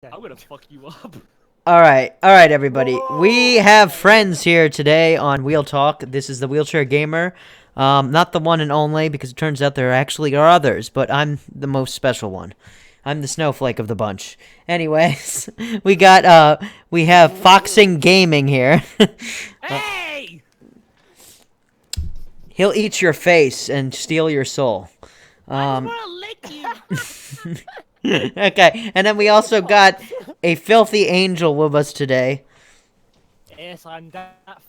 I'm gonna fuck you up. All right, everybody. We have friends here today on Wheeltalk. This is the Wheelchair Gamer, not the one and only, because it turns out there actually are others, but I'm the most special one. I'm the snowflake of the bunch. Anyways, we have Foxing Gaming here. Hey! He'll eat your face and steal your soul. I just wanna lick you. Okay, and then we also got a filthy angel with us today. Yes, I'm that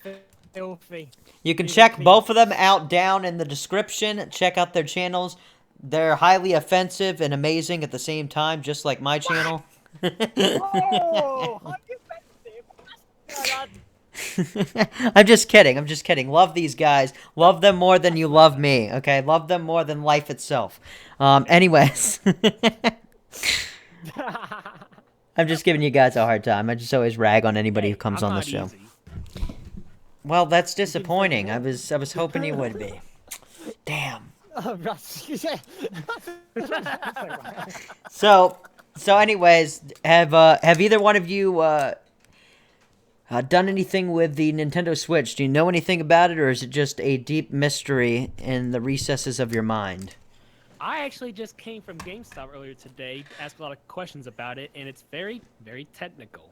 filthy. You can Leave it check clean. both of them out down in the description. Check out their channels. They're highly offensive and amazing at the same time, just like my channel. Oh, how defensive. I'm just kidding. I'm just kidding. Love these guys. Love them more than you love me. Okay, love them more than life itself. Anyways, I'm just giving you guys a hard time. I just always rag on anybody who comes on the show. Easy. Well, that's disappointing. I was hoping you would be. Damn. So anyways, have either one of you done anything with the Nintendo Switch? Do you know anything about it, or is it just a deep mystery in the recesses of your mind? I actually just came from GameStop earlier today, asked a lot of questions about it, and it's very, very technical.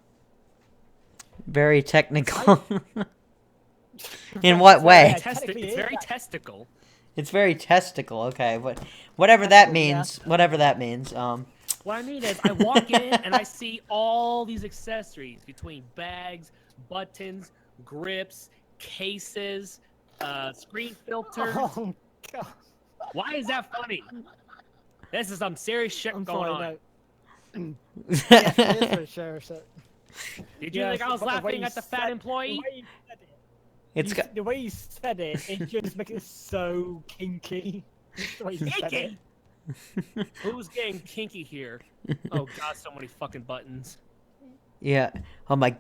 Very technical. In what way? It's very testicle. It's very testicle. Okay, whatever that means. Whatever that means. What I mean is, I walk in and I see all these accessories between bags, buttons, grips, cases, screen filters. Oh, God. Why is that funny? This is some serious shit going on. Yes, it is for sure. So, Did you yes, think I was but the way laughing you at the fat said- employee? It's got. The way you said it just makes it so kinky. The way you said it. Kinky? Who's getting kinky here? Oh god, so many fucking buttons. Yeah. Oh my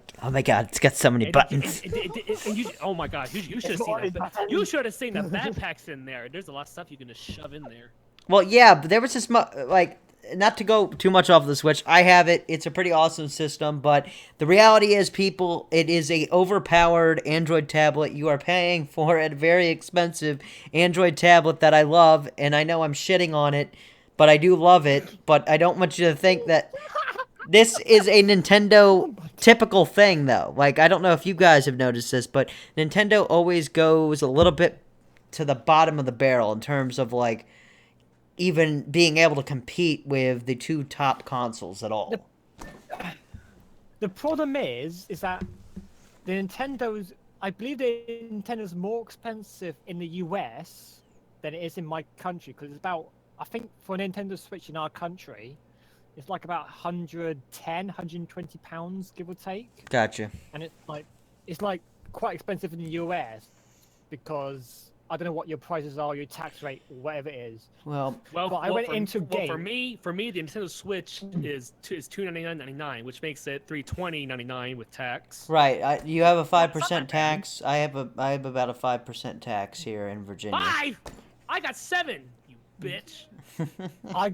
God! It's got so many buttons. Oh my god, you should have seen that. You should have seen the backpacks in there. There's a lot of stuff you can just shove in there. Well, yeah, but there was this like. Not to go too much off the Switch, I have it. It's a pretty awesome system, but the reality is, people, it is a overpowered Android tablet. You are paying for a very expensive Android tablet that I love, and I know I'm shitting on it, but I do love it. But I don't want you to think that this is a Nintendo typical thing, though. Like, I don't know if you guys have noticed this, but Nintendo always goes a little bit to the bottom of the barrel in terms of, like, even being able to compete with the two top consoles at all. The problem is that the Nintendo's. I believe the Nintendo's more expensive in the US than it is in my country, because it's about. I think for a Nintendo Switch in our country, it's like about 110, 120 pounds, give or take. Gotcha. And it's like quite expensive in the US because I don't know what your prices are, your tax rate, whatever it is. Well, But I went into for me, the Nintendo Switch is $299.99, which makes it $320.99 with tax. right. You have a 5% tax. I have about a 5% tax here in Virginia. 5! I got 7, you bitch. I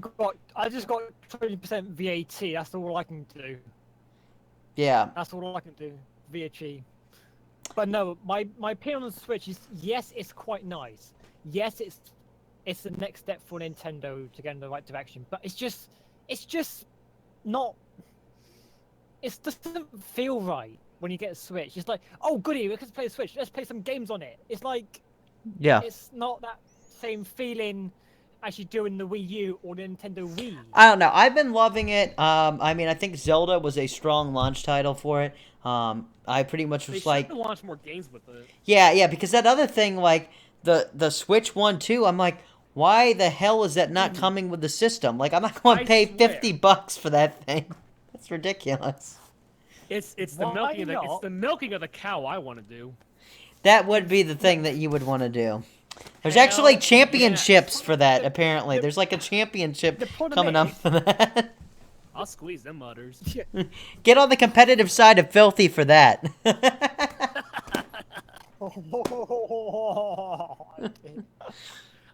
just got 20% VAT. That's all I can do. Yeah. That's all I can do. VAT. But no, my opinion on the Switch is, yes, it's quite nice. Yes, it's the next step for Nintendo to get in the right direction. But it's just not. It doesn't feel right when you get a Switch. It's like, oh goody, we can play a Switch. Let's play some games on it. It's like, Yeah. it's not that same feeling as you do in the Wii U or the Nintendo Wii. I don't know. I've been loving it. I mean, I think Zelda was a strong launch title for it. I pretty much was like, They should launch more games with it. yeah, because that other thing, like the Switch one too. I'm like, why the hell is that not coming with the system? Like, I'm not going to pay swear. $50 for that thing. That's ridiculous. It's the Why milking not? it's the milking of the cow I want to do. That would be the thing that you would want to do. There's Hell actually championships for that, apparently. There's like a championship The problem coming up is- for that. I'll squeeze them udders. Get on the competitive side of Filthy for that.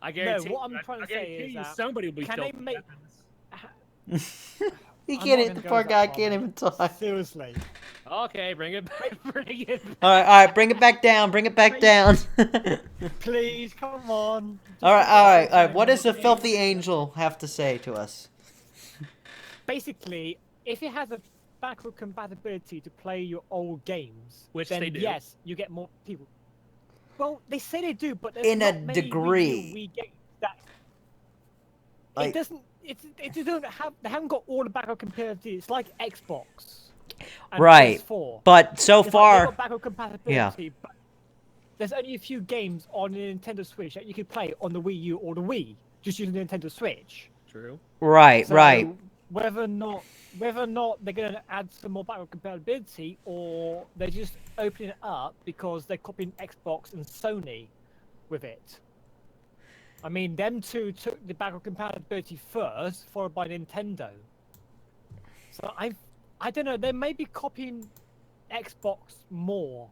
I guarantee. what I'm trying to I say guarantee is you that somebody will be can filthy they after this. He I'm can't. not The gonna go poor that guy far, can't mate. even talk. Seriously. Okay, bring it back. Bring it back. All right. Bring it back down. Bring it back down. Please, come on. All right. What does the Please. filthy angel have to say to us? Basically, if it has a backward compatibility to play your old games, Which then they do. yes, you get more people. Well, they say they do, but there's In a not many degree. Wii games that Like- it doesn't. It don't have. They haven't got all the backward compatibility. It's like Xbox. And Right. PS4. But so It's like far, they've got backward compatibility, but there's only a few games on the Nintendo Switch that you could play on the Wii U or the Wii, just using the Nintendo Switch. True. right. So whether or not they're going to add some more backward compatibility, or they're just opening it up because they're copying Xbox and Sony with it. I mean, them two took the backward compatibility first, followed by Nintendo. So I don't know. They may be copying Xbox more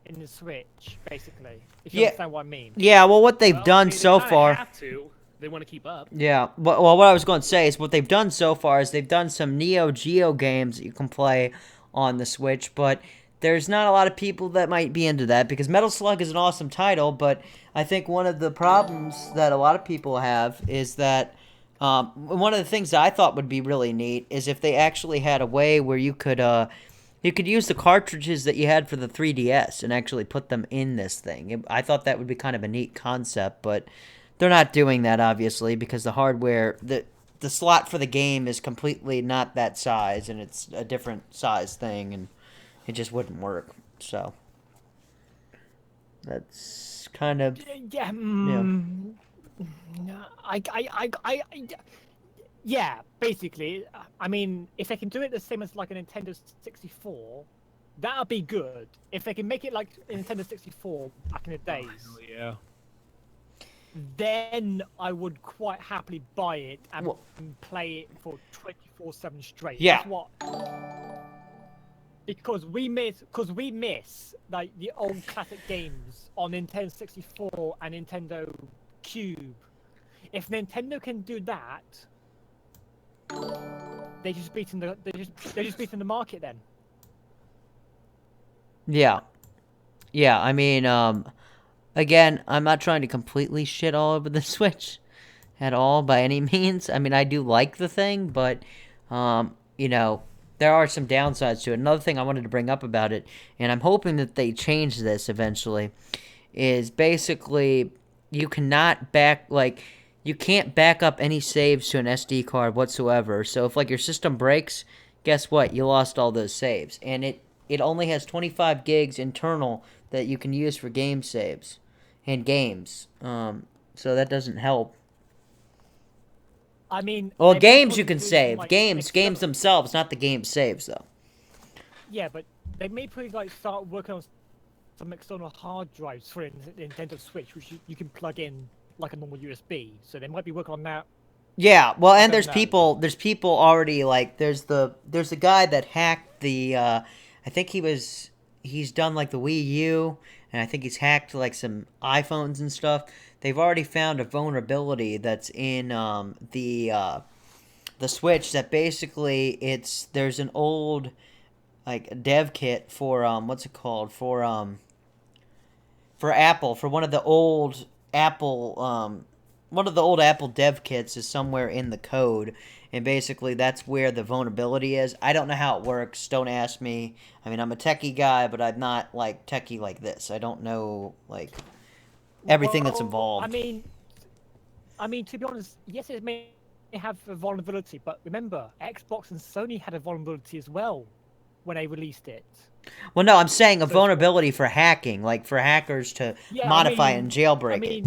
in the Switch, basically. If you understand what I mean. Yeah. Well, what they've Well, done I mean, they so kinda far. have to. They want to keep up. Yeah. Well, what I was going to say is what they've done so far is they've done some Neo Geo games that you can play on the Switch, but there's not a lot of people that might be into that because Metal Slug is an awesome title, but I think one of the problems that a lot of people have is that one of the things that I thought would be really neat is if they actually had a way where you could use the cartridges that you had for the 3DS and actually put them in this thing. I thought that would be kind of a neat concept, but they're not doing that, obviously, because the hardware, the slot for the game is completely not that size, and it's a different size thing, and it just wouldn't work. So that's kind of Yeah. Yeah, basically. I mean, if they can do it the same as like a Nintendo 64, that would be good. If they can make it like a Nintendo 64 back in the days, Yeah. then I would quite happily buy it and Well- play it for 24/7 straight. Yeah. That's what. Because we miss like the old classic games on Nintendo 64 and Nintendo Cube. If Nintendo can do that, they're just beating the market then. Yeah. I mean, again, I'm not trying to completely shit all over the Switch at all by any means. I mean, I do like the thing, but there are some downsides to it. Another thing I wanted to bring up about it, and I'm hoping that they change this eventually, is basically you can't back up any saves to an SD card whatsoever. So if like your system breaks, guess what? You lost all those saves, and it only has 25 gigs internal that you can use for game saves and games. So that doesn't help. I mean, Well, they games may you can probably do save. like Games external- themselves, not the game saves, though. Yeah, but they may probably like start working on some external hard drives for Nintendo Switch, which you can plug in like a normal USB. So they might be working on that. Yeah, well, and don't there's know. people already, like, there's a guy that hacked the, I think he's done, like, the Wii U, and I think he's hacked, like, some iPhones and stuff. They've already found a vulnerability that's in, the Switch that basically there's an old, like, dev kit for, what's it called, for Apple, for one of the old Apple dev kits is somewhere in the code, and basically that's where the vulnerability is. I don't know how it works. Don't ask me. I mean, I'm a techie guy, but I'm not like techie like this. I don't know like everything that's Well, involved. I mean, to be honest, yes, it may have a vulnerability, but remember, Xbox and Sony had a vulnerability as well when they released it. Well, no, I'm saying a So- vulnerability for hacking, like for hackers to Yeah, modify and jailbreak it.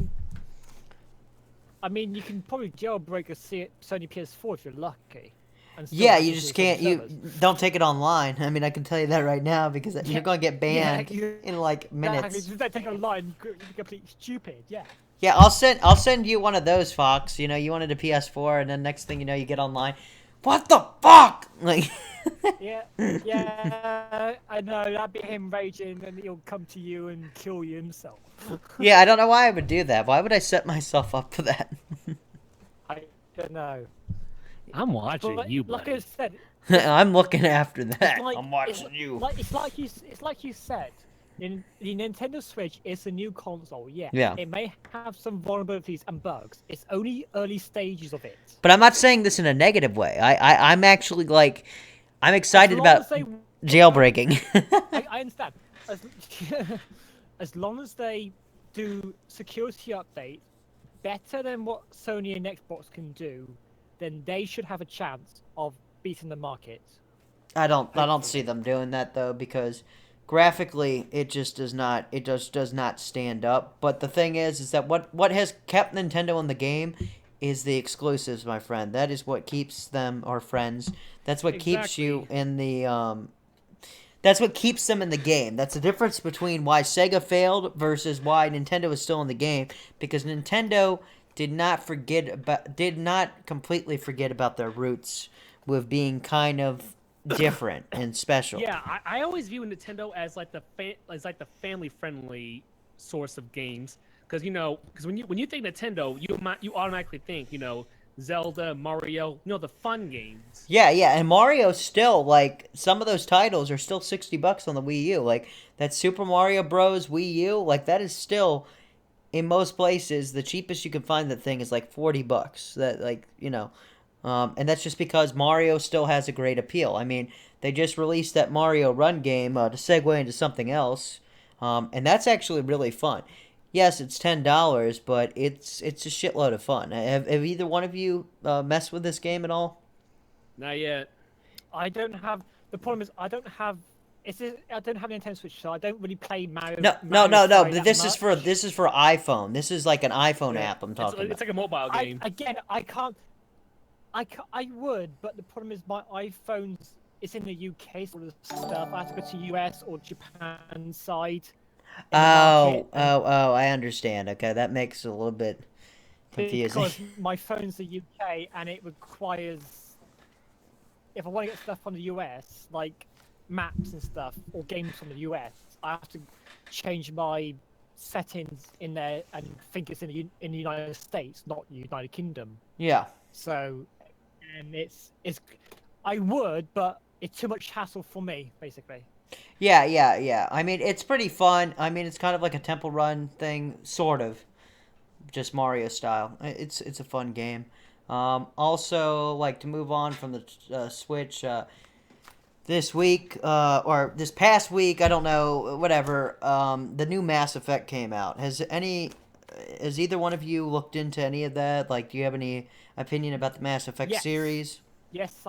I mean, you can probably jailbreak a Sony PS4 if you're lucky. And still Yeah, hack you into just the Sony can't. You servers. don't take it online. I mean, I can tell you that right now because Yeah, you're gonna get banned yeah, in like minutes. Exactly. Just take a line, you're completely stupid. Yeah. Yeah, I'll send you one of those, Fox. You know, you wanted a PS4, and then next thing you know, you get online. What the fuck? Like. Yeah, yeah, I know. That'd be him raging, and he'll come to you and kill you himself. Yeah, I don't know why I would do that. Why would I set myself up for that? I don't know. I'm watching But you, like buddy. I said, I'm looking after that. it's like, I'm watching you. It's like you said. In the Nintendo Switch is a new console. Yeah. Yeah. It may have some vulnerabilities and bugs. It's only early stages of it. But I'm not saying this in a negative way. I'm actually like, I'm excited As long about as they- jailbreaking. I understand. As, as long as they do security update better than what Sony and Xbox can do, then they should have a chance of beating the market. I don't see them doing that though, because graphically it just does not stand up. But the thing is that what has kept Nintendo in the game is the exclusives, my friend. That is what keeps them our friends. That's what keeps you in the that's what keeps them in the game. That's the difference between why Sega failed versus why Nintendo is still in the game, because Nintendo did not completely forget about their roots with being kind of different and special. Yeah, I always view Nintendo as like the family friendly source of games, because when you think Nintendo, you automatically think Zelda, Mario, the fun games. Yeah, and Mario still, like, some of those titles are still $60 on the Wii U. Like, that Super Mario Bros. Wii U, like, that is still, in most places, the cheapest you can find that thing is like $40. That, like, and that's just because Mario still has a great appeal. I mean, they just released that Mario Run game to segue into something else, and that's actually really fun. Yes, it's $10, but it's a shitload of fun. Have either one of you messed with this game at all? Not yet. I don't have. The problem is I don't have. I don't have a Nintendo Switch, so I don't really play Mario. No. Party But that this is for iPhone. This is like an iPhone Yeah. app I'm talking about. It's like a mobile game. I can't. I would, but the problem is my iPhone's. It's in the UK sort of stuff. I have to go to US or Japan side. Oh, I understand. Okay, that makes it a little bit confusing. Because my phone's the UK and it requires, if I want to get stuff from the US, like maps and stuff, or games from the US, I have to change my settings in there and think it's in the United States, not United Kingdom. Yeah. So, and it's I would, but it's too much hassle for me, basically. Yeah. I mean, it's pretty fun. I mean, it's kind of like a Temple Run thing, sort of, just Mario style. It's a fun game. Also, like, to move on from the Switch, this week, or this past week, I don't know, whatever, the new Mass Effect came out. Has either one of you looked into any of that? Like, do you have any opinion about the Mass Effect series? Yes,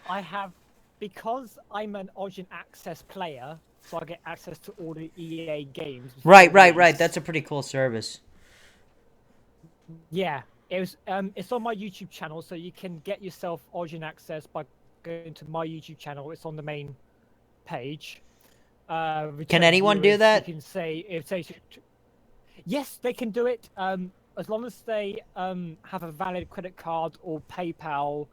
I have, because I'm an Origin Access player, so I get access to all the EA games. Right. That's a pretty cool service. Yeah, it's on my YouTube channel, so you can get yourself Origin Access by going to my YouTube channel. It's on the main page. Can anyone do that? You can say yes, they can do it. As long as they have a valid credit card or PayPal.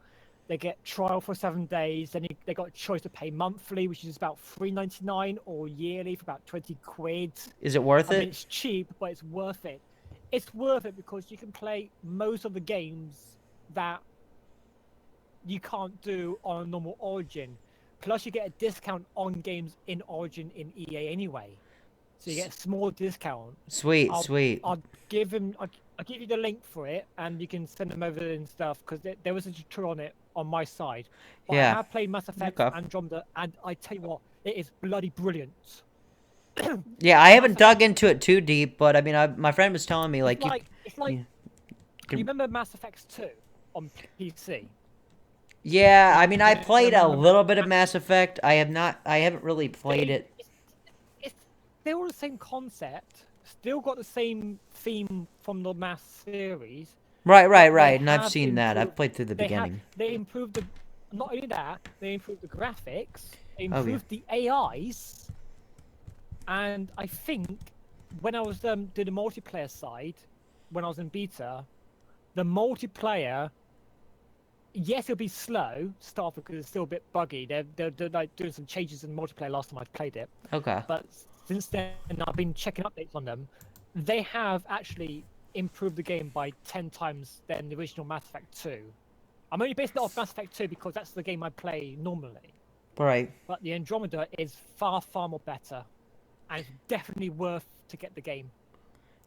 They get trial for 7 days. Then they got a choice to pay monthly, which is about $3.99, or yearly for about 20 quid. Is it worth it? I mean, it's cheap, but it's worth it. It's worth it because you can play most of the games that you can't do on a normal Origin. Plus, you get a discount on games in Origin in EA anyway. So you get a small discount. Sweet. I'll give you the link for it, and you can send them over and stuff, because there was a tutorial on it on my side. But Yeah. I have played Mass Effect Andromeda, and I tell you what, it is bloody brilliant. Yeah, I haven't dug into it too deep, but I mean, my friend was telling me It's like you you remember Mass Effect 2 on PC? Yeah, I mean, I played a little bit of Mass Effect. I haven't really played it. It's still the same concept, still got the same theme from the Mass series. Right. And I've seen that. I've played through the beginning. They improved not only that, they improved the graphics, they improved the AIs, and I think when I was doing the multiplayer side, when I was in beta, the multiplayer, yes, it'll be slow to start because it's still a bit buggy. They're like doing some changes in multiplayer last time I played it. Okay. But since then, I've been checking updates on them. They have actually improved the game by 10 times than the original Mass Effect 2. I'm only basing it off Mass Effect 2 because that's the game I play normally. Right. But the Andromeda is far, far more better, and it's definitely worth to get the game.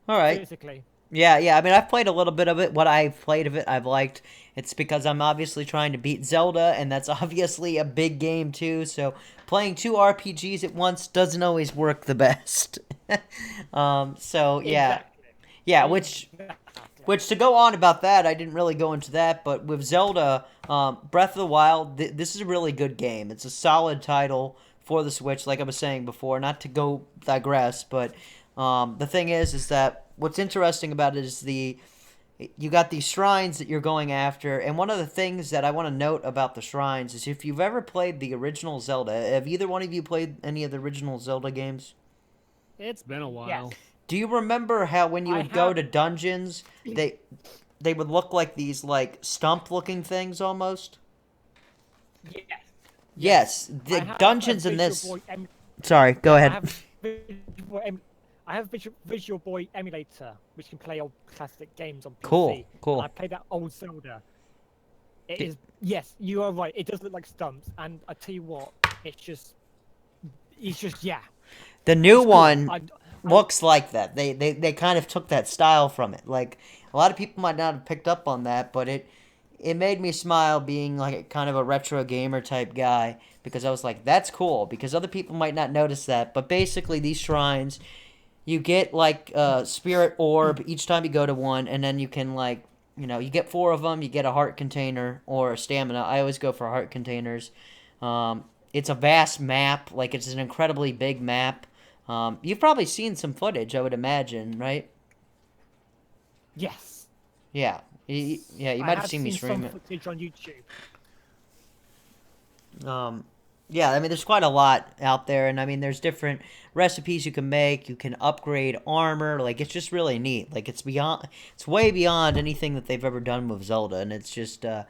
All right. Physically. Yeah. I mean, I've played a little bit of it. What I've played of it, I've liked. It's because I'm obviously trying to beat Zelda, and that's obviously a big game too. So playing 2 RPGs at once doesn't always work the best. So yeah, Exactly. yeah. Which to go on about that, I didn't really go into that, but with Zelda, Breath of the Wild, this is a really good game. It's a solid title for the Switch, like I was saying before. Not to go digress, but the thing is that what's interesting about it is you got these shrines that you're going after, and one of the things that I want to note about the shrines is if you've ever played the original Zelda, have either one of you played any of the original Zelda games? It's been a while. Yes. Do you remember how when you would go to dungeons, they would look like these like stump-looking things almost? Yes. Yes, the I have dungeons a in Visual this. Boy Sorry, go I ahead. have I have Visual Boy emulator, which can play old classic games on PC. Cool. And I played that old Zelda. It is, yes, you are right. It does look like stumps, and I tell you what, it's just yeah. The new It's cool. one looks like that. They kind of took that style from it. Like a lot of people might not have picked up on that, but it made me smile being like a kind of a retro gamer type guy because I was like, that's cool because other people might not notice that. But basically, these shrines, you get like a spirit orb each time you go to one, and then you can like you get 4 of them. You get a heart container or a stamina. I always go for heart containers. It's a vast map. Like it's an incredibly big map. You've probably seen some footage, I would imagine, right? Yes. Yeah. You might have seen me stream some footage on YouTube. it. Yeah, I mean, there's quite a lot out there, and I mean, there's different recipes you can make. You can upgrade armor. Like, it's just really neat. Like, it's way beyond anything that they've ever done with Zelda, and it's just, and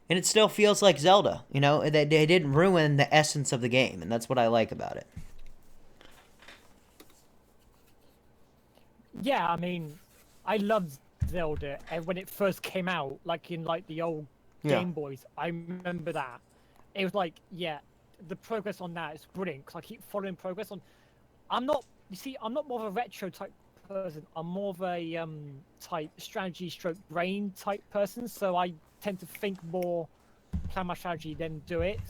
it still feels like Zelda. They didn't ruin the essence of the game, and that's what I like about it. Yeah, I mean, I loved Zelda when it first came out, like in the old Game Boys. I remember that. It was like, yeah, the progress on that is brilliant because I keep following progress on. I'm not more of a retro type person. I'm more of a type strategy stroke brain type person. So I tend to think more, plan my strategy, then do it.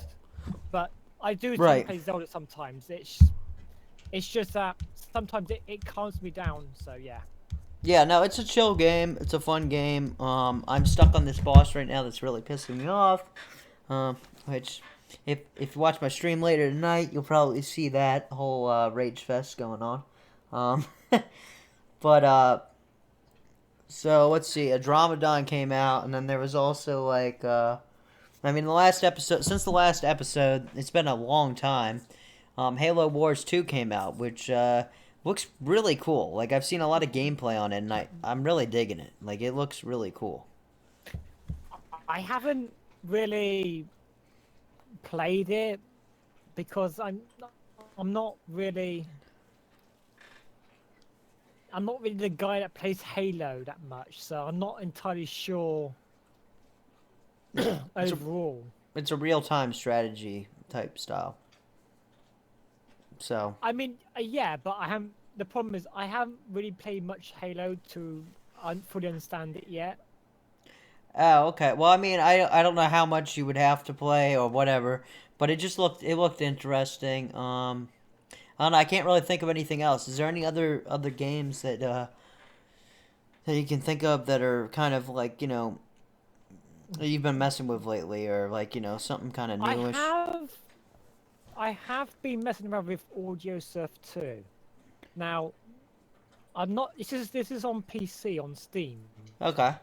But I do tend to play Zelda sometimes. It's just that sometimes it calms me down, so yeah. Yeah, no, it's a chill game. It's a fun game. I'm stuck on this boss right now that's really pissing me off. Which, if you watch my stream later tonight, you'll probably see that whole rage fest going on. But so let's see. Andromedon came out, and then there was also like, I mean, since the last episode, it's been a long time. Halo Wars 2 came out, which looks really cool. Like, I've seen a lot of gameplay on it, and I'm really digging it. Like, it looks really cool. I haven't really played it because I'm not really the guy that plays Halo that much, so I'm not entirely sure overall. It's a real-time strategy type style. So I mean, yeah, but the problem is I haven't really played much Halo to fully understand it yet. Oh, okay. Well, I mean, I don't know how much you would have to play or whatever, but it looked interesting. I don't know, I can't really think of anything else. Is there any other games that you can think of that are kind of like, that you've been messing with lately, or like, something kind of newish? I have been messing around with Audio Surf 2. Now, I'm not. This is on PC on Steam. Okay.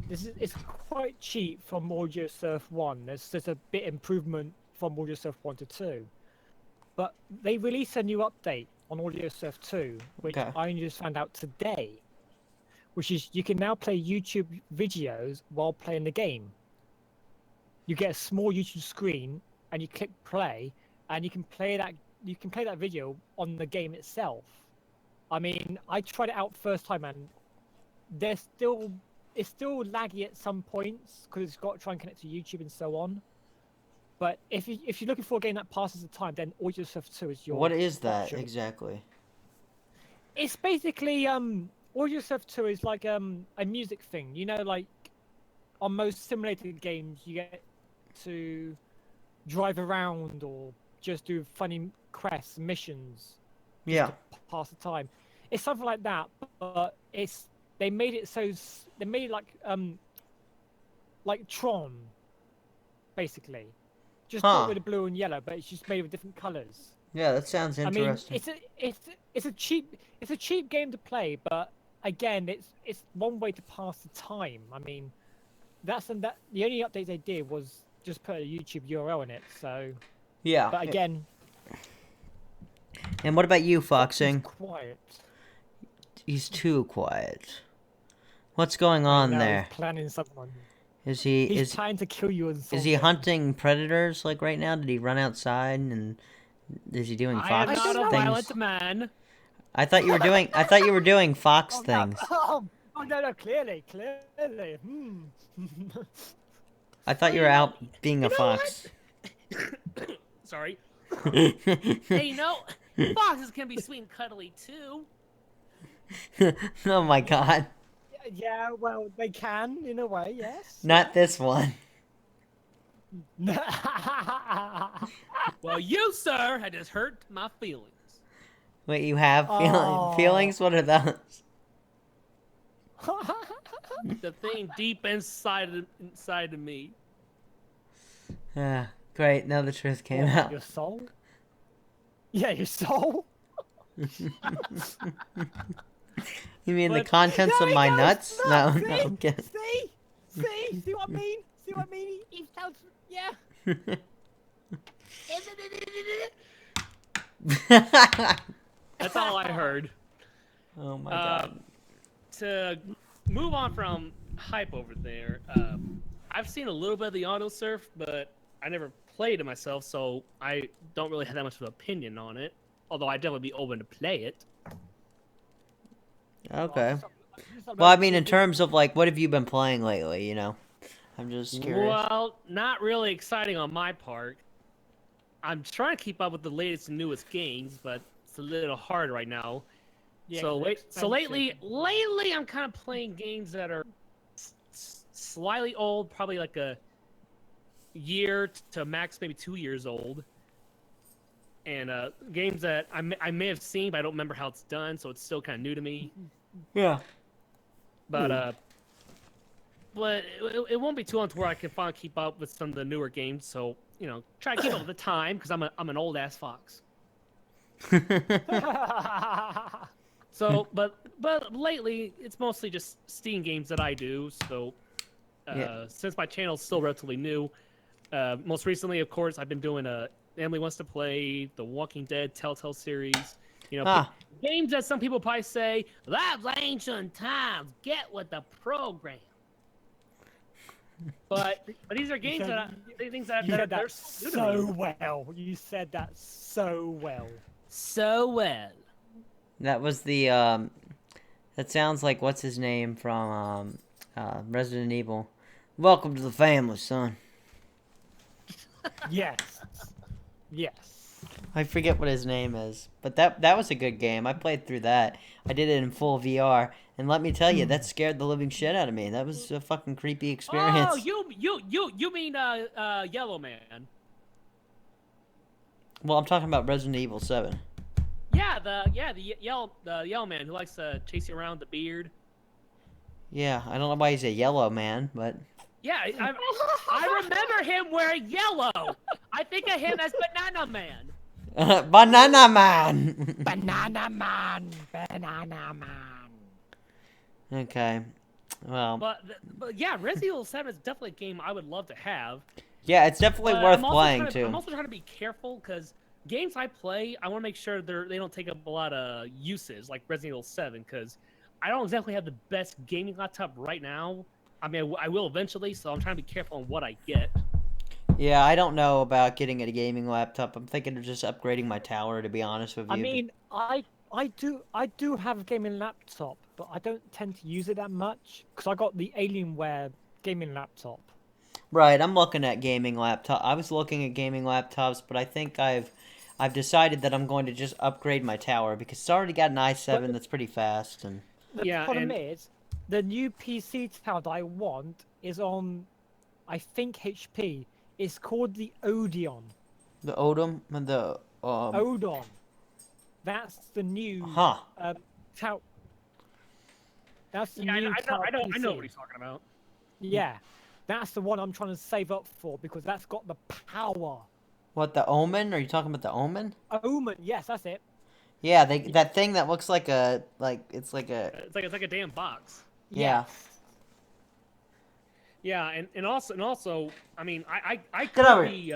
It's quite cheap from Audio Surf 1. There's a bit improvement from Audio Surf 1 to 2, but they released a new update on Audio Surf 2, which I only just found out today. Which is you can now play YouTube videos while playing the game. You get a small YouTube screen, and you click play, and you can play that video on the game itself. I mean, I tried it out first time, and there's still it's still laggy at some points because it's got to try and connect to YouTube and so on. But if you're looking for a game that passes the time, then Audio Surf 2 is your. What is that option. exactly? It's basically Audio Surf 2 is like a music thing. You know, like on most simulator games, you get to drive around or just do funny quests, missions. Yeah. To pass the time. It's something like that, but they made it like Tron, basically. Just not with the blue and yellow, but it's just made with different colors. Yeah, that sounds interesting. I mean, it's a cheap game to play, but again, it's one way to pass the time. I mean, the only update they did was just put a YouTube URL in it. So yeah. But again. And what about you, Foxing? He's quiet. He's too quiet. What's going on there? He's planning someone. Is he? He's trying to kill you. Is he hunting predators like right now? Did he run outside and is he doing fox I am not things? a violent man. I thought you were doing. I thought you were doing fox things. Oh no! Clearly. I thought you were out being a fox. Sorry. Hey, foxes can be sweet and cuddly too. Oh my god. Yeah, well, they can in a way, yes. Not this one. Well, you, sir, had just hurt my feelings. Wait, you have feelings? What are those? The thing deep inside of me. Great, now the truth came out. Your soul? Yeah, your soul? You mean the contents of my nuts? No, I'm kidding. See what I mean? See what I mean? He sounds, yeah. That's all I heard. Oh my god. To move on from hype over there, I've seen a little bit of the auto surf, but I never played it myself, so I don't really have that much of an opinion on it. Although I'd definitely be open to play it. Okay. Well, I mean, in terms of, like, what have you been playing lately, you know? I'm just curious. Well, not really exciting on my part. I'm trying to keep up with the latest and newest games, but it's a little hard right now. Yeah, so lately I'm kind of playing games that are slightly old, probably like a year to max maybe 2 years old. And games that I may have seen, but I don't remember how it's done, so it's still kind of new to me. Yeah. But it won't be too long to where I can finally keep up with some of the newer games. So try to keep up with the time because I'm an old ass fox. So, but lately it's mostly just Steam games that I do. So, since my channel's still relatively new, most recently, of course, I've been doing Emily Wants to Play, the Walking Dead Telltale series. Games that some people probably say, that's ancient times, get with the program. But these are games that are so well. You said that so well. So well. That was the, that sounds like, what's his name from, Resident Evil. Welcome to the family, son. Yes. Yes. I forget what his name is, but that was a good game. I played through that. I did it in full VR, and let me tell you, that scared the living shit out of me. That was a fucking creepy experience. Oh, you mean Yellow Man? Well, I'm talking about Resident Evil 7. Yeah, the yellow man who likes to chase you around with the beard. Yeah, I don't know why he's a yellow man, but yeah, I remember him wearing yellow. I think of him as Banana Man. Banana Man. Banana Man. Banana Man. Okay, well. But yeah, Resident Evil 7 is definitely a game I would love to have. Yeah, it's definitely worth playing too. I'm also trying to be careful because games I play, I want to make sure they don't take up a lot of uses, like Resident Evil 7, because I don't exactly have the best gaming laptop right now. I mean, I will eventually, so I'm trying to be careful on what I get. Yeah, I don't know about getting a gaming laptop. I'm thinking of just upgrading my tower, to be honest with you. I mean, I I do have a gaming laptop, but I don't tend to use it that much because I got the Alienware gaming laptop. Right, I'm looking at gaming laptop. I was looking at gaming laptops, but I think I've decided that I'm going to just upgrade my tower because it's already got an i7 that's pretty fast. And The Yeah, problem and- is, the new PC tower that I want is on, I think HP. It's called the Odeon. the Odom, the Odon. That's the new huh. tower. That's the Yeah, new tower I know PC. what he's talking about. Yeah, that's the one I'm trying to save up for because that's got the power. What, the Omen? Are you talking about the Omen? Omen, yes, that's it. Yeah, that thing that looks like it's like It's like a damn box. Yeah. Yes. Yeah, and also, I mean, I Get over could be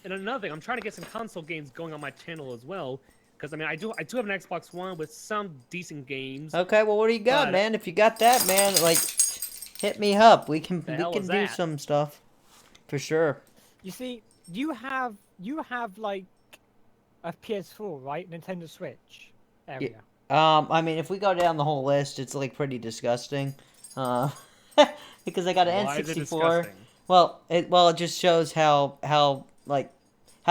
and another thing, I'm trying to get some console games going on my channel as well, because I mean, I do have an Xbox One with some decent games. Okay, well, what do you got, But- man? If you got that, man, like, hit me up. We can hell do is that? some stuff for sure. You see, you have like a PS4, right? Nintendo Switch area. I mean, if we go down the whole list, it's like pretty disgusting. Because I got an Why is it N64. disgusting? Well, it just shows how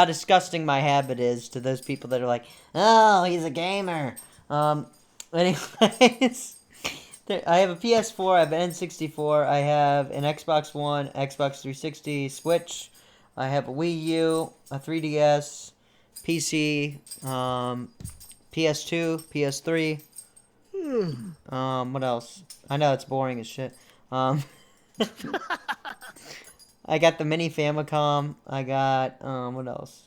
disgusting my habit is to those people that are like, oh, he's a gamer. Anyways, I have a PS4, I have an N64, I have an Xbox One, Xbox 360, Switch, I have a Wii U, a 3DS, PC, PS2, PS3. What else? I know it's boring as shit. I got the mini Famicom. I got what else?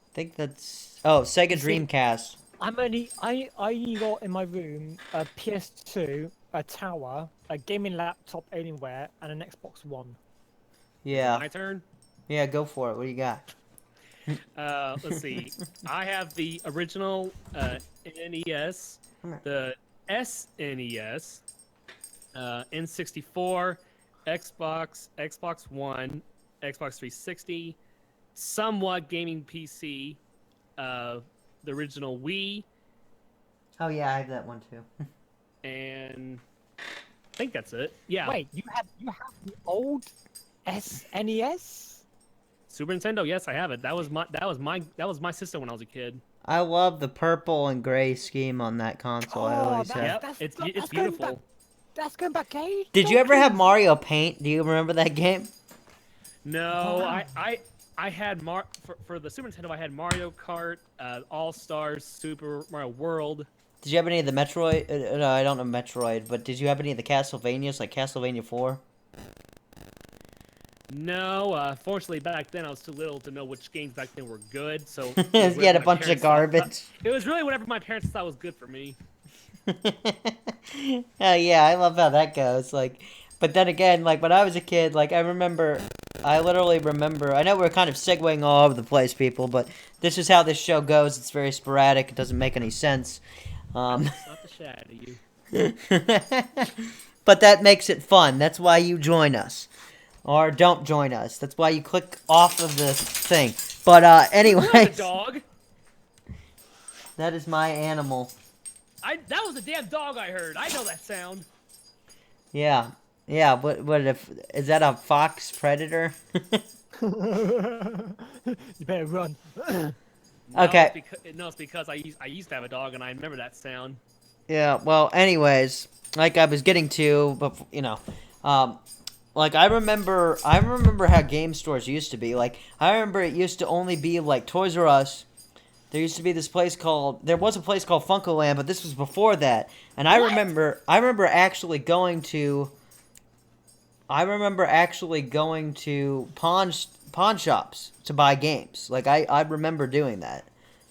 I think that's Sega Dreamcast. I got in my room a PS2, a tower, a gaming laptop Alienware, and an Xbox One. Yeah, My turn. yeah. Go for it. What do you got? Let's see. I have the original NES, the SNES, N64, Xbox One, Xbox 360, somewhat gaming PC, the original Wii, Oh yeah, I have that one too. and I think that's it. Yeah. Wait, you have the old SNES? Super Nintendo. Yes, I have it. That was my system when I was a kid. I love the purple and gray scheme on that console. I always that- have. Yep. It's that's going beautiful. back- That's going back age. Did you ever have Mario Paint? Do you remember that game? No, Wow. I had for the Super Nintendo. I had Mario Kart, All Stars, Super Mario World. Did you have any of the Metroid? No, I don't know Metroid, but did you have any of the Castlevanias, like Castlevania 4? No, fortunately back then I was too little to know which games back then were good. So You had a bunch of garbage. It was really whatever my parents thought was good for me. Oh yeah, I love how that goes. Like, but then again, like when I was a kid, like I literally remember. I know we're kind of segueing all over the place, people, but this is how this show goes. It's very sporadic. It doesn't make any sense. Not the shad of you. But that makes it fun. That's why you join us, or don't join us. That's why you click off of the thing. But That's a anyways, dog. that is my animal. That was a damn dog I heard. I know that sound. Yeah, yeah. What if is that a fox predator? You better run. Okay. It's because I used to have a dog and I remember that sound. Yeah, well, anyways, like I was getting to, but like I remember how game stores used to be. Like I remember it used to only be like Toys R Us. There was a place called Funko Land, but this was before that. And I remember actually going to pawn shops to buy games. Like I remember doing that.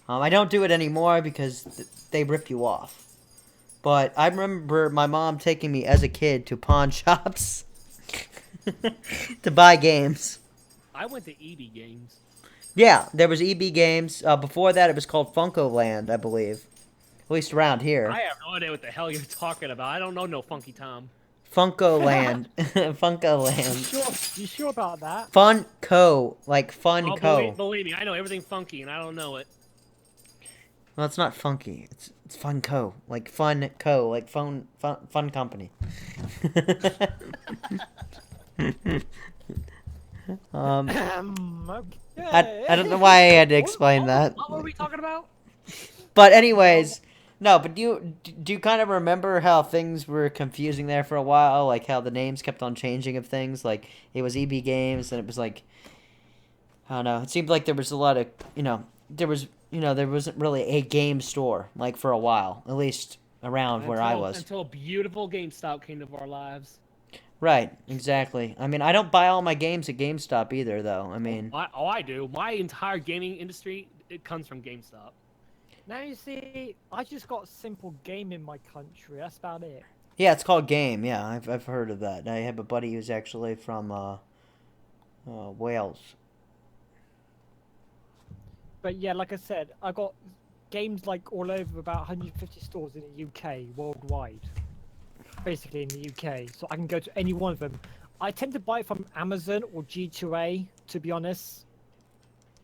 I don't do it anymore because they rip you off. But I remember my mom taking me as a kid to pawn shops to buy games. I went to EB Games. Yeah, there was EB Games. Before that, it was called Funko Land, I believe. At least around here. I have no idea what the hell you're talking about. I don't know no Funky Tom. Funko Land. Funko Land. You sure about that? Funko. Like Oh, Funko. believe me, I know everything funky and I don't know it. Well, it's not funky. It's Funko, like fun co, like fun company. Okay. I don't know why I had to explain that. What were we talking about? But anyways, no. But do you kind of remember how things were confusing there for a while? Like how the names kept on changing of things. Like it was EB Games, and it was like I don't know. It seemed like there was a lot of there wasn't really a game store like for a while, at least around where I was. Until a beautiful GameStop came into our lives. Right, exactly. I mean, I don't buy all my games at GameStop either, though. I mean, I do. My entire gaming industry, it comes from GameStop. Now you see, I just got Simple Game in my country. That's about it. yeah, it's called Game. Yeah, I've heard of that. I have a buddy who's actually from Wales. But yeah, like I said, I got games like all over about 150 stores in the UK, worldwide. Basically in the UK, so I can go to any one of them. I tend to buy it from Amazon or G2A, to be honest,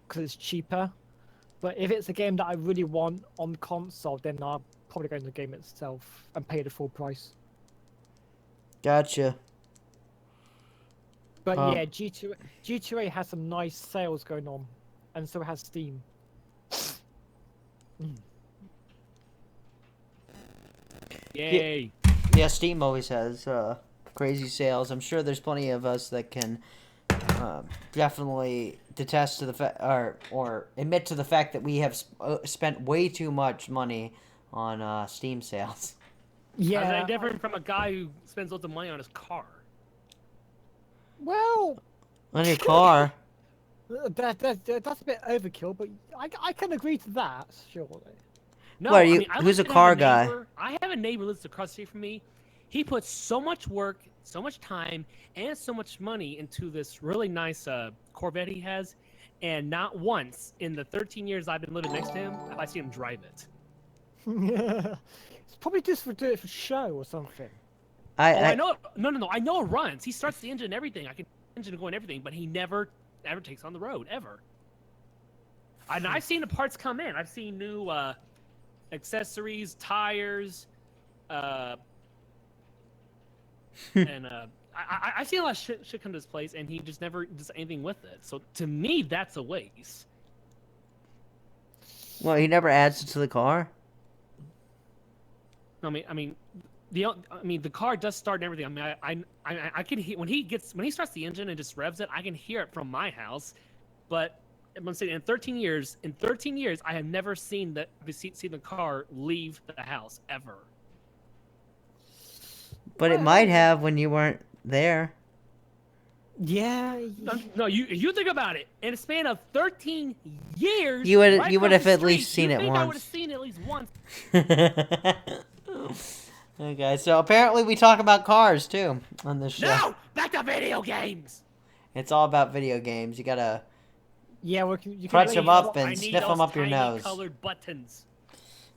because it's cheaper. But if it's a game that I really want on console, then I'll probably go into the game itself and pay the full price. Gotcha. But yeah, G2A has some nice sales going on, and so has Steam. Yay! Yeah, Steam always has crazy sales. I'm sure there's plenty of us that can definitely detest to the fact or admit to the fact that we have spent way too much money on Steam sales. Yeah. How's that different from a guy who spends lots of money on his car? Well, On your car? that's a bit overkill, but I can agree to that, surely. No, What are I you- mean, I who's a live car with guy? neighbor- I have a neighbor who lives across the street from me. He puts so much work, so much time, and so much money into this really nice Corvette he has, and not once in the 13 years I've been living next to him have I seen him drive it. It's probably just for doing it for show or something. I know. No. I know it runs. He starts the engine and everything. I can engine go and everything, but he never takes on the road ever. And I've seen the parts come in. I've seen new accessories, tires, and I've seen a lot of shit come to this place, and he just never does anything with it. So to me, that's a waste. Well, he never adds it to the car? I mean, the car does start and everything. I mean, I can hear when he starts the engine and just revs it. I can hear it from my house, but I'm saying in 13 years, I have never seen the car leave the house ever. But it might have when you weren't there. Yeah. No, you think about it. In a span of 13 years, You would right you would across have the at least street, seen you it think I would have once. seen it at least once. Okay, so apparently we talk about cars too on this show. No, back to video games. It's all about video games. You gotta Yeah, you can crunch them up I and need sniff them those up your tiny nose. Colored buttons.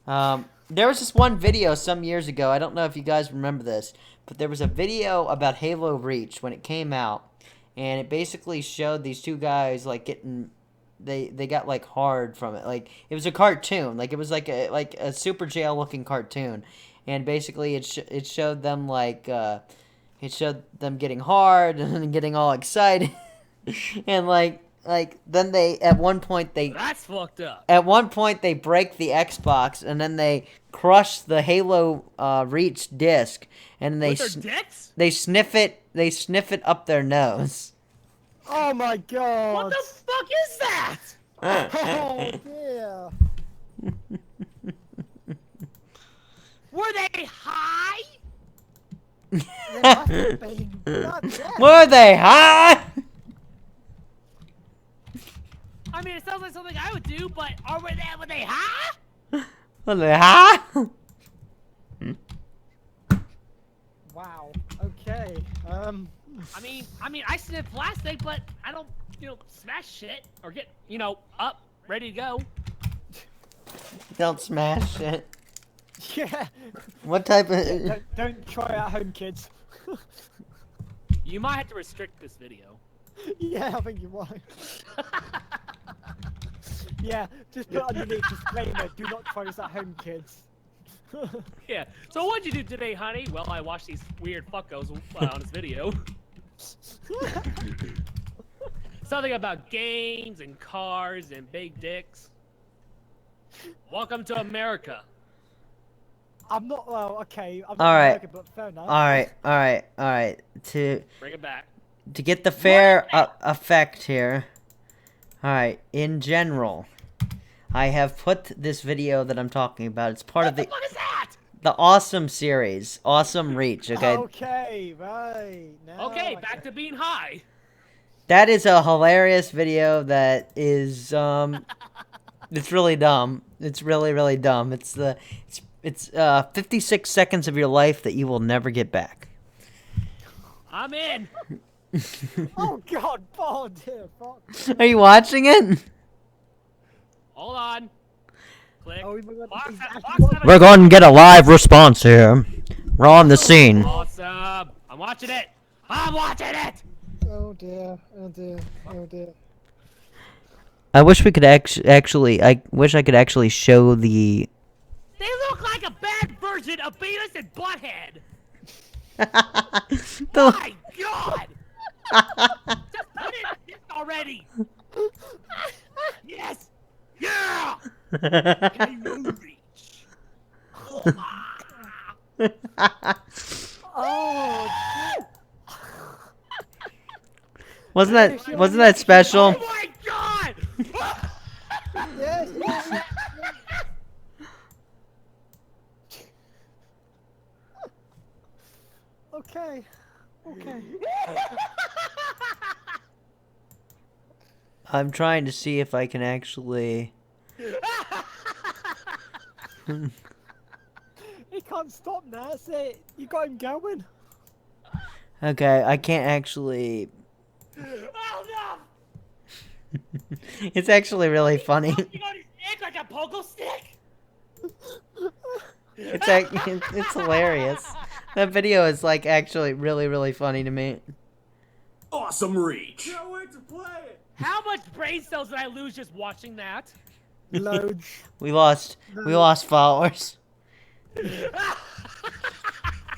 There was this one video some years ago. I don't know if you guys remember this, but there was a video about Halo Reach when it came out, and it basically showed these two guys like getting, they got like hard from it. Like it was a cartoon, like it was like a Super Jail looking cartoon, and basically it showed them like it showed them getting hard and getting all excited, and like then they at one point That's fucked up. at one point they break the Xbox and then they crush the Halo Reach disc and With their dicks? they sniff it up their nose. Oh my god! What the fuck is that? Oh yeah. Were they high? They must have been. God damn. Were they high? I mean, it sounds like something I would do, but were they high? Were they high? Wow. Okay. I mean, I sniff plastic, but I don't, smash shit or get, up, ready to go. Don't smash it. Yeah. What type of? Don't try it at home, kids. You might have to restrict this video. Yeah, I think you're right. Yeah, just put underneath disclaimer, do not try this at home, kids. Yeah. So what'd you do today, honey? Well, I watched these weird fuckos on this video. Something about games and cars and big dicks. Welcome to America. I'm not, well, okay, I'm All not right. American, but fair enough. All right. Bring it back. To get the fair effect here. All right. In general, I have put this video that I'm talking about. It's part of What the fuck is that? the Awesome series, Awesome Reach. Okay. Okay, right. Now Okay, I back get to being high. That is a hilarious video that is it's really dumb. It's really dumb. It's 56 seconds of your life that you will never get back. I'm in. Oh god, oh dear, fuck. Are you watching it? Hold on. Click. Oh, my God, Fox, he's Fox, actually Fox, We're going to get a live response here. We're on the scene. Awesome. I'm watching it. I'm watching it. Oh dear, oh dear, oh dear. I wish we could actually. I wish I could actually show the. They look like a bad version of Beavis and Butthead. My God! Just put it in already. Yes. Yeah. Halo Reach. Oh, Wasn't that special? Oh my God! yes, yes. Okay, okay. I'm trying to see if I can actually. He can't stop now, that's it. You got him going. Okay, I can't actually. Oh no! It's actually really funny. You got his dick like a pogo stick. It's hilarious. That video is like actually really funny to me. Awesome Reach. Can't wait to play it. How much brain cells did I lose just watching that? Loads. We lost followers.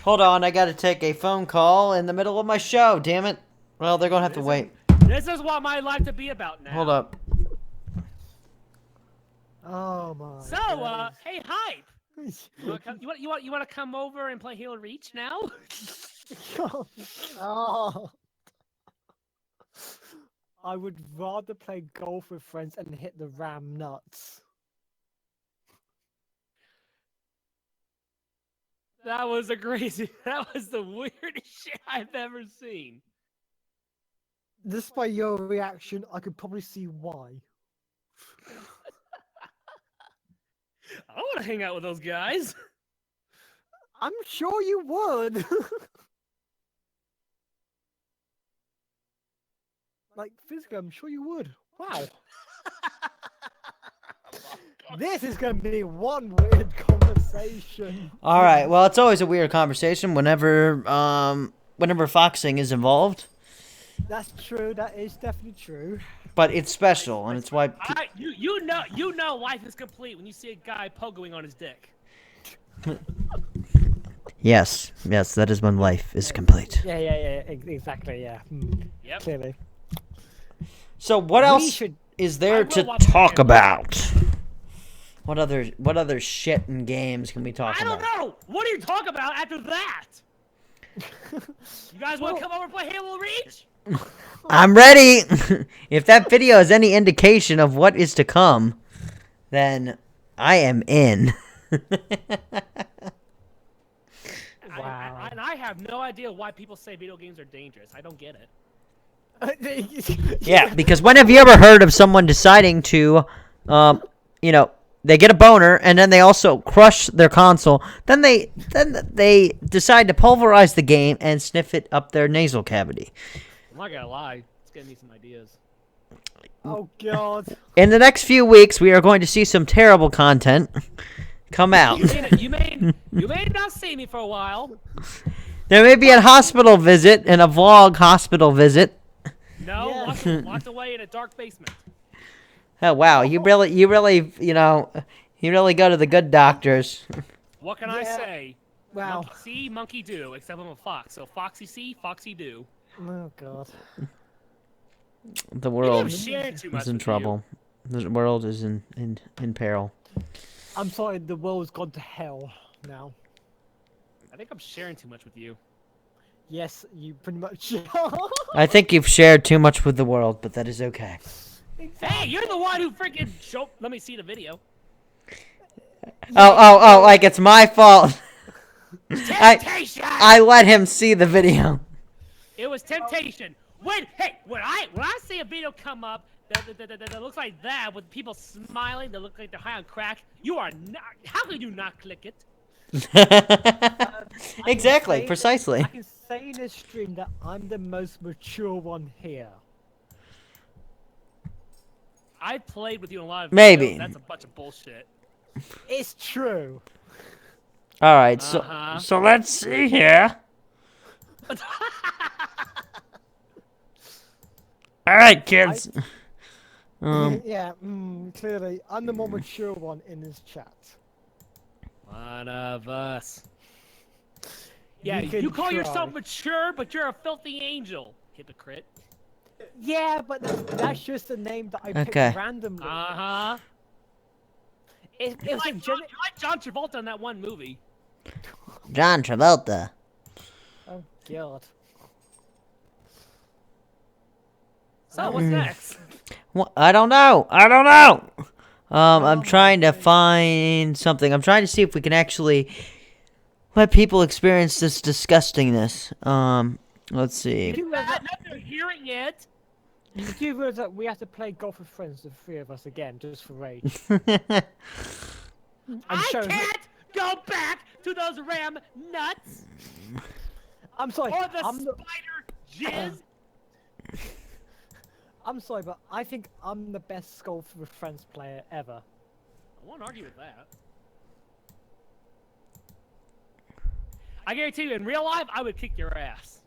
Hold on, I gotta take a phone call in the middle of my show, damn it. Well, they're gonna have to wait. This is what my life to be about now. Hold up. Oh my. So, hey, Hype. You want to come over and play Halo Reach now? Oh. I would rather play golf with friends and hit the ram nuts. That was a crazy. That was the weirdest shit I've ever seen. Despite your reaction, I could probably see why. I want to hang out with those guys. I'm sure you would. Like, physically, I'm sure you would. Wow. This is going to be one weird conversation. All right. Well, it's always a weird conversation whenever foxing is involved. That's true. That is definitely true. But it's special, and it's why. You know life is complete when you see a guy pogoing on his dick. Yes, that is when life is complete. Yeah, exactly, yeah. Yep. Clearly. So what else is there to talk about? What other shit in games can we talk about? I don't know. What do you talk about after that? You guys want to come over and play Halo Reach? I'm ready. If that video is any indication of what is to come, then I am in. Wow. And I have no idea why people say video games are dangerous. I don't get it. Yeah, because when have you ever heard of someone deciding to, they get a boner and then they also crush their console. Then they decide to pulverize the game and sniff it up their nasal cavity. I'm not gonna lie. It's getting me some ideas. Oh god. In the next few weeks, we are going to see some terrible content come out. You may not see me for a while. There may be a hospital visit and a vlog hospital visit. No, Yeah. locked away in a dark basement. Oh wow, you really, you really go to the good doctors. What can I Yeah. say? Wow. Monkey see, monkey do. Except I'm a fox, so foxy see, foxy do. Oh god. The Maybe I'm world sharing too much is in with you. trouble. The world is in peril. I'm sorry, the world's gone to hell now. I think I'm sharing too much with you. Yes, you pretty much. I think you've shared too much with the world, but that is okay. Hey, you're the one who freaking showed. Let me see the video. Oh, like it's my fault. Temptation. I let him see the video. It was temptation. When I see a video come up that looks like that with people smiling, that look like they're high on crack, you are not. How could you not click it? Exactly, I precisely. can say in this stream that I'm the most mature one here. I played with you in a lot of videos. Maybe. That's a bunch of bullshit. It's true. All right, Uh-huh. so let's see here. All right, kids. Yeah, clearly, I'm the more mature one in this chat. One of us. Yeah, You can you call yourself try. mature, but you're a filthy angel. Hypocrite. Yeah, but that's just a name that I picked Okay. randomly. Uh-huh. It You was a like John Travolta in that one movie. John Travolta. Oh god. So, what's next? Well, I don't know. I'm trying to find something. I'm trying to see if we can actually let people experience this disgustingness. Let's see. You do realize Now that, they're hearing it. you do realize that we have to play golf with friends, the three of us again, just for rage. I showing- can't go back to those ram nuts I'm sorry. or the I'm, spider jizz. I'm sorry, but I think I'm the best golf with friends player ever. I won't argue with that. I guarantee you, in real life, I would kick your ass.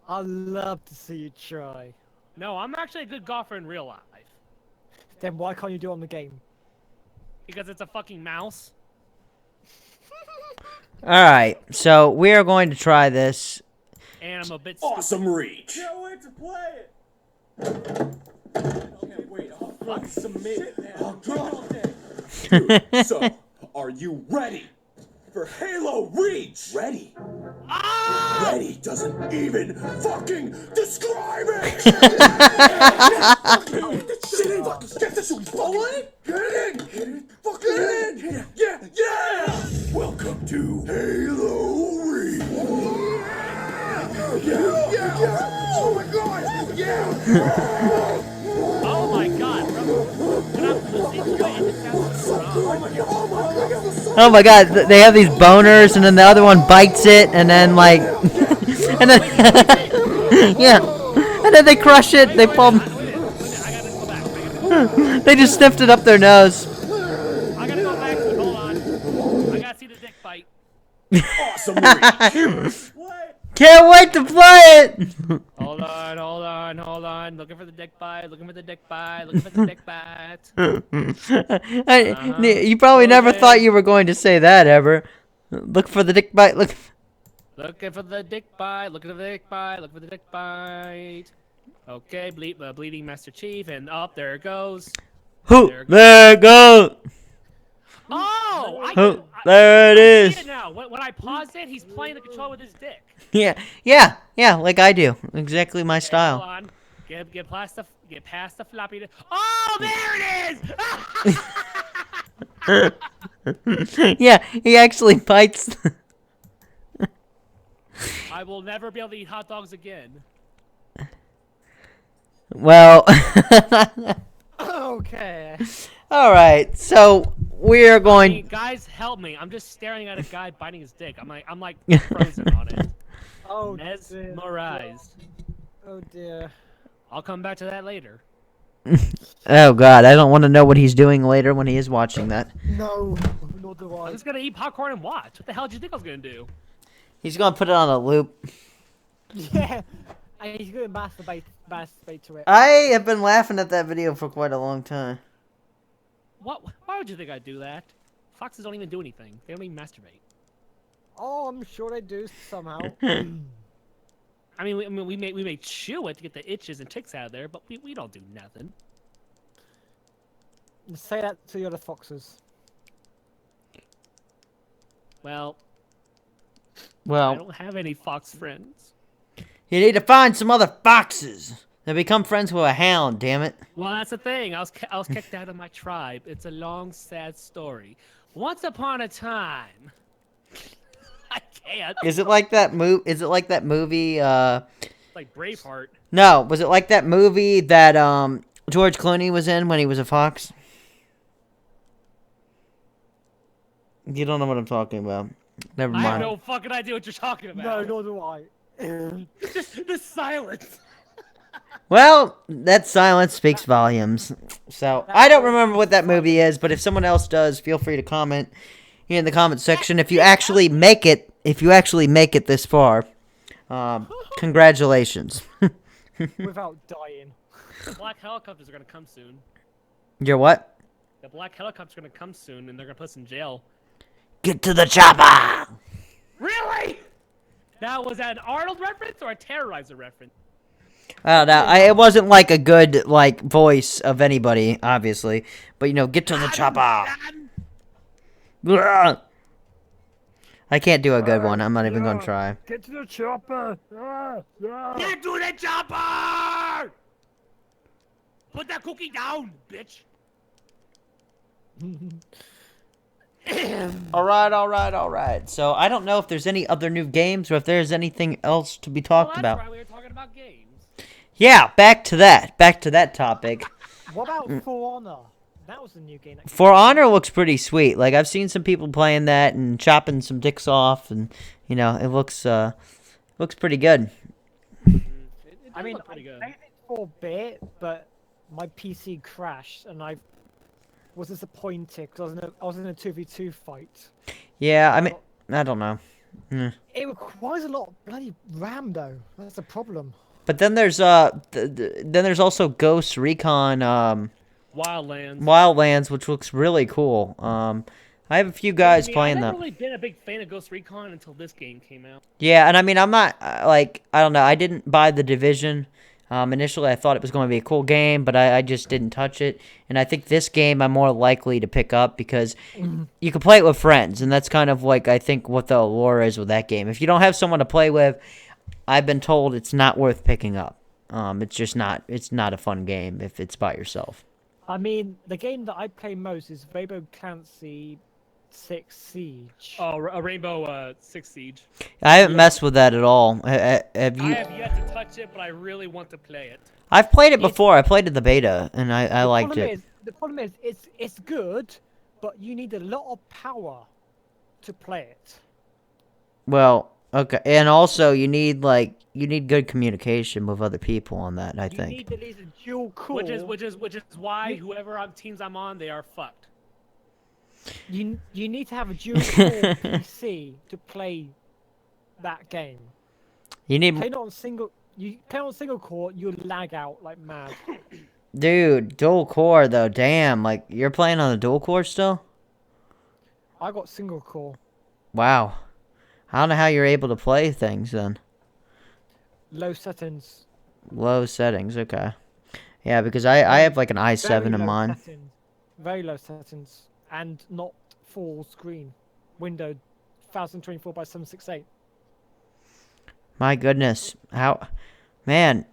I'd love to see you try. No, I'm actually a good golfer in real life. Then why can't you do it on the game? Because it's a fucking mouse. All right, so we are going to try this. And I'm a bit stupid. Awesome reach. Can't wait to play it. Okay, wait. I'll fucking submit. So, are you ready for Halo Reach? Ready? Ah! Ready doesn't even fucking describe it! Shit ain't fucking get this shit going? Get it in! Get it! Fucking get it in! Yeah! Welcome to Halo Reach! Yeah! Oh my god! Yeah! Oh my god, bro. When I'm listening to it, it sounds so wrong. Oh my god, they have these boners, and then the other one bites it, and then like, and then yeah, and then they crush it. They pull. Wait, I gotta go back. I gotta They just sniffed it up their nose. go back to it. Hold on. I gotta see the dick bite. Awesome Reach! What? Can't wait to play it. Hold on. Looking for the dick bite. Looking for the dick bite. You probably never Okay. thought you were going to say that ever. Look for the dick bite. Look. Looking for the dick bite. Looking for the dick bite. Looking for the dick bite. Okay, bleeding Master Chief, and up there it goes. Who? There it There it goes. Oh, Who? There it I see is. it now. When I pause it, he's playing the controller with his dick. Yeah, like I do. Exactly my Hold style. on. Get past the floppy disk. Oh, there it is! Yeah, he actually bites. I will never be able to eat hot dogs again. Well, Okay. all right. So we are I going. mean, guys, help me. I'm just staring at a guy biting his dick. I'm like frozen on it. Oh dear. Mesmerized. Oh dear. I'll come back to that later. Oh God, I don't want to know what he's doing later when he is watching that. No. Nor do I'm I. just gonna eat popcorn and watch. What the hell did you think I was gonna do? He's gonna put it on a loop. Yeah. And he's gonna masturbate to it. I have been laughing at that video for quite a long time. What? Why would you think I'd do that? Foxes don't even do anything. They don't even masturbate. Oh, I'm sure they do somehow. I mean, we may chew it to get the itches and ticks out of there, but we don't do nothing. Say that to the other foxes. Well, I Well, don't have any fox friends. you need to find some other foxes and become friends with a hound. Damn it. Well, that's the thing. I was kicked out of my tribe. It's a long, sad story. Once upon a time, I can't. Is it like that Is it like that movie? Like Braveheart. No. Was it like that movie that George Clooney was in when he was a fox? You don't know what I'm talking about. Never I have mind. no fucking idea what you're talking No, about. nor do I. Just the silence. Well, that silence speaks volumes. So, I don't remember what that movie is, but if someone else does, feel free to comment here in the comment section. If you actually make it, this far, congratulations. Without dying. The black helicopters are gonna come soon. You're what? The black helicopters are gonna come soon, and they're gonna put us in jail. Get to the chopper! Really? Now, was that an Arnold reference or a Terrorizer reference? I don't know. It wasn't like a good voice of anybody, obviously. But get to the chopper. Ugh. I can't do a good one. I'm not even gonna try. Get to the chopper! Get to the chopper! Put that cookie down, bitch. All right. So I don't know if there's any other new games or if there's anything else to be talked Well, about. that's right. We were talking about games. Yeah, back to that topic. What about For Honor? That was a new game. That For Honor looks pretty sweet. Like I've seen some people playing that and chopping some dicks off, and it looks pretty good. It I mean, look pretty good. I played it for a bit, but my PC crashed, and I was disappointed because I was in a 2v2 fight. Yeah, I mean, I don't know. It requires a lot of bloody RAM, though. That's the problem. But then there's then there's also Ghost Recon Wildlands. which looks really cool. I have a few guys playing I've that. never really been a big fan of Ghost Recon until this game came out. Yeah, and I mean, I'm not I don't know. I didn't buy the Division. Initially, I thought it was going to be a cool game, but I just didn't touch it. And I think this game I'm more likely to pick up because you can play it with friends, and that's kind of I think what the allure is with that game. If you don't have someone to play with, I've been told it's not worth picking up. It's just not. It's not a fun game if it's by yourself. I mean, the game that I play most is Rainbow Clancy 6 Siege. Oh, a Rainbow Six Siege. I haven't messed with that at all. Have I you? have yet to touch it, but I really want to play it. I've played it before. I played it the beta, and I liked it. The problem is, it's good, but you need a lot of power to play it. Well, okay, and also you need good communication with other people on that. I You think. need at least a dual core. Which is why whoever teams I'm on, they are fucked. You need to have a dual core PC to play that game. You need, Play on single core, you lag out like mad. dude, dual core though. Damn, you're playing on the dual core still. I got single core. Wow, I don't know how you're able to play things then. Low settings. Low settings, okay. Yeah, because I have an i7 Very in low mine. settings. Very low settings. And not full screen. Window 1024 by 768. My goodness, man.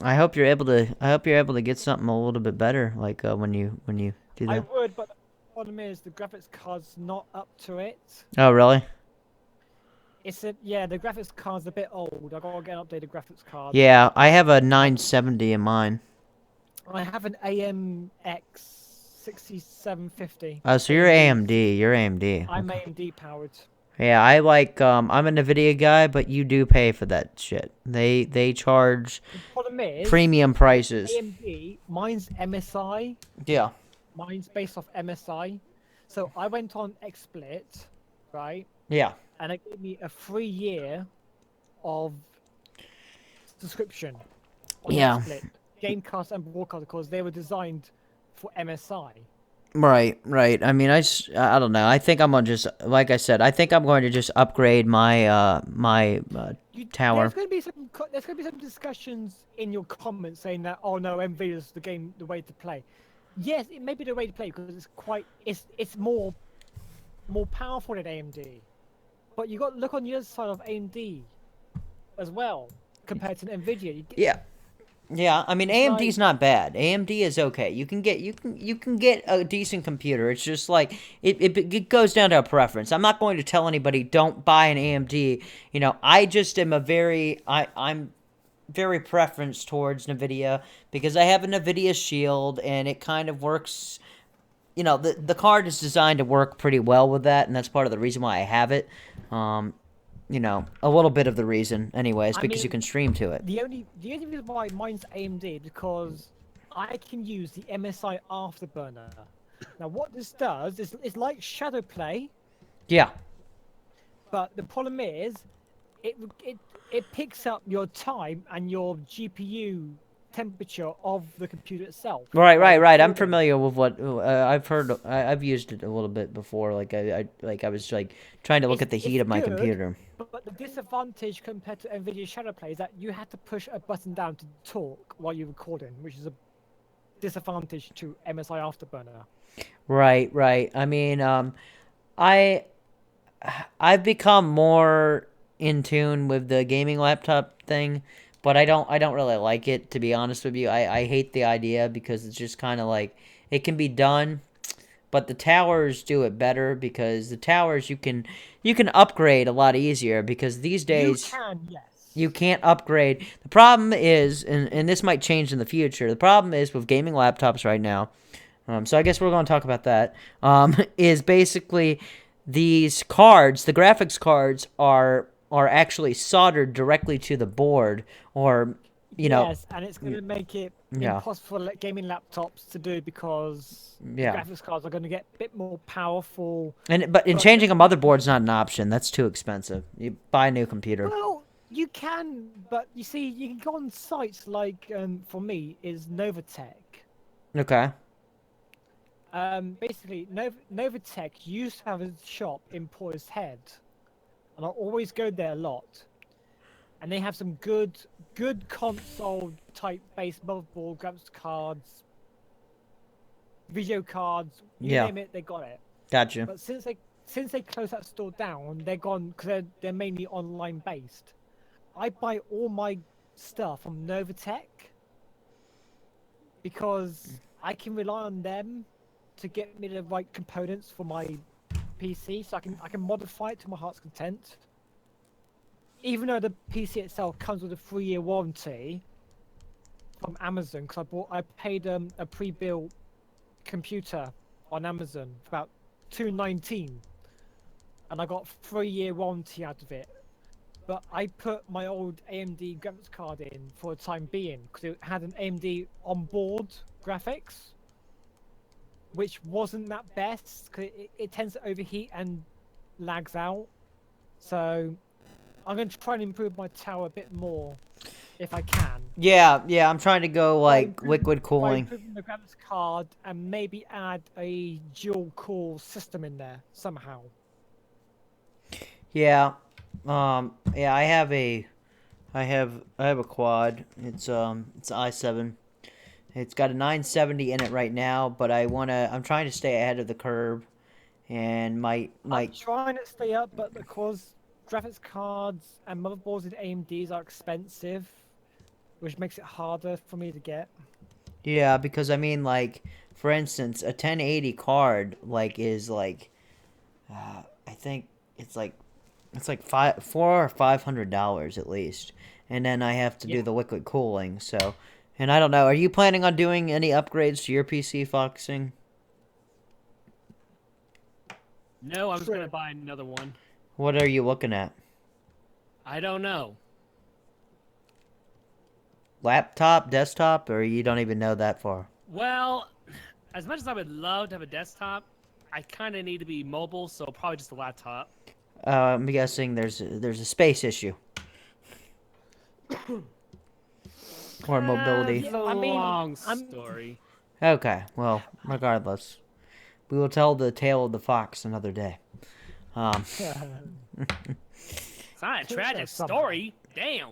I hope you're able to get something a little bit better, when you do I that. would, but the problem is the graphics card's not up to it. Oh, really? The graphics card's a bit old. I gotta get an updated graphics card. Yeah, I have a 970 in mine. I have an AMX 6750. Oh, so you're AMD. You're AMD. I'm AMD powered. Yeah, I'm a Nvidia guy, but you do pay for that shit. They charge The problem is premium prices. AMD, mine's MSI. Yeah. Mine's based off MSI. So I went on XSplit, right? Yeah. And it gave me a free year of subscription. On Yeah. Split. Gamecast and broadcast, because they were designed for MSI. Right, right. I mean, I don't know. I think I'm gonna just, like I said, I think I'm going to just upgrade my tower. There's going to be some discussions in your comments saying that, oh no, NVIDIA is the way to play. Yes, it may be the way to play because it's more powerful than AMD. But you got to look on the other side of AMD as well compared to NVIDIA. Yeah. Yeah, I mean, It's AMD's not bad. AMD is okay. You can get a decent computer. It's just like it goes down to a preference. I'm not going to tell anybody don't buy an AMD. You know, I just am I'm very preference towards NVIDIA because I have a NVIDIA Shield and it kind of works. You know, the card is designed to work pretty well with that, and that's part of the reason why I have it. You know, a little bit of the reason, anyways, because you can stream to it. The only reason why mine's AMD because I can use the MSI Afterburner. Now, what this does is it's like Shadow Play, Yeah. but the problem is, it picks up your time and your GPU temperature of the computer itself. Right. I'm familiar with what I've heard. I've used it a little bit before. Like I was like trying to look at the heat of my computer. But the disadvantage compared to NVIDIA Shadow Play is that you have to push a button down to talk while you're recording, which is a disadvantage to MSI Afterburner. Right. I mean, I've become more in tune with the gaming laptop thing, but I don't really like it, to be honest with you. I hate the idea because it's just kind of like it can be done, but the towers do it better because the towers you can upgrade a lot easier because these days you can't upgrade. The problem is, and this might change in the future, the problem is with gaming laptops right now, so I guess we're going to talk about that, is basically these cards, the graphics cards are actually soldered directly to the board, or you know. Yes, and it's going to make it impossible for gaming laptops to do because the graphics cards are going to get a bit more powerful. But changing a motherboard's not an option. That's too expensive. You buy a new computer. Well, you can, but you see, you can go on sites like, for me, is Novatech. Okay. Basically, Novatech used to have a shop in Porter's Head, and I always go there a lot. And they have some good console type based motherboard, graphics cards, video cards, you name it, they got it. Gotcha. But since they closed that store down, they're gone because they're mainly online based. I buy all my stuff from Novatech because I can rely on them to get me the right components for my PC, so I can modify it to my heart's content. Even though the PC itself comes with a 3-year warranty from Amazon, because I paid a pre-built computer on Amazon for about $219, and I got 3-year warranty out of it. But I put my old AMD graphics card in for the time being because it had an AMD onboard graphics, which wasn't that best because it tends to overheat and lags out. So I'm going to try and improve my tower a bit more if I can. Yeah, I'm trying to go like liquid By cooling. improving the graphics card and maybe add a dual core system in there somehow. Yeah. I have a quad. It's i7. It's got a 970 in it right now, but I'm trying to stay ahead of the curve, and I'm trying to stay up, but because graphics cards and motherboards in AMDs are expensive, which makes it harder for me to get. Yeah, because I mean, like, for instance, a 1080 card is I think it's like $400 or $500 at least, and then I have to do the liquid cooling. So, and I don't know. Are you planning on doing any upgrades to your PC, Foxing? No, I was gonna buy another one. What are you looking at? I don't know. Laptop, desktop, or you don't even know that far? Well, as much as I would love to have a desktop, I kind of need to be mobile, so probably just a laptop. I'm guessing there's a space issue. or mobility. It's a I mean, long I'm- story. Okay, well, regardless, we will tell the tale of the fox another day. It's not a tragic story. Damn.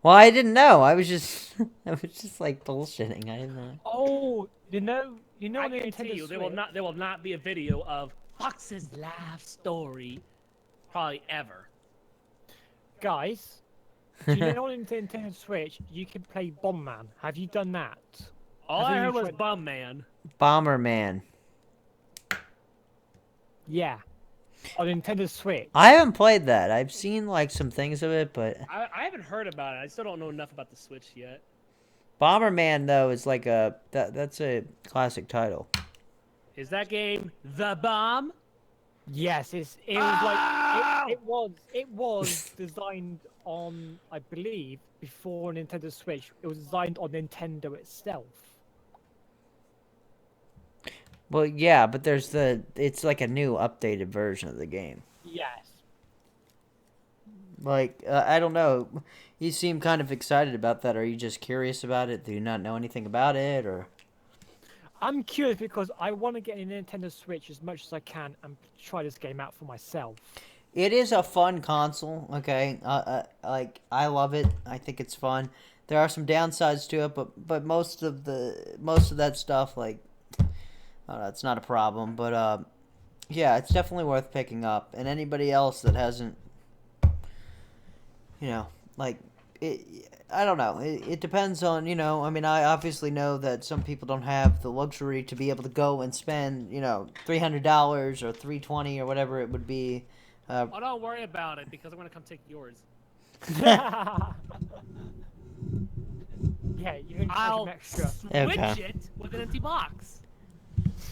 Well, I didn't know. I was just, I was just like bullshitting. I didn't know. Oh, you know I on the guarantee Nintendo you, Switch. there will not be a video of Fox's life story, probably ever. Guys, do you know on the Nintendo Switch you can play Bomberman? Have you done that? All Have I you heard was tried- Bum Man. Bomberman. Yeah. On Nintendo Switch. I haven't played that. I've seen like some things of it, but I haven't heard about it. I still don't know enough about the Switch yet. Bomberman though is like that's a classic title. Is that game the bomb? Yes, it was Ow! like it was designed on, I believe, before Nintendo Switch. It was designed on Nintendo itself. Well, yeah, but it's like a new updated version of the game. Yes. Like, I don't know. You seem kind of excited about that. Are you just curious about it? Do you not know anything about it, or? I'm curious because I want to get a Nintendo Switch as much as I can and try this game out for myself. It is a fun console, okay? Like, I love it. I think it's fun. There are some downsides to it, but most of that stuff, like, it's not a problem. But, yeah, it's definitely worth picking up. And anybody else that hasn't, like, I don't know. It depends on, I mean, I obviously know that some people don't have the luxury to be able to go and spend, $300 or $320 or whatever it would be. Oh, don't worry about it because I'm gonna come take yours. Yeah, you can charge I'll him extra. switch Okay. it with an empty box.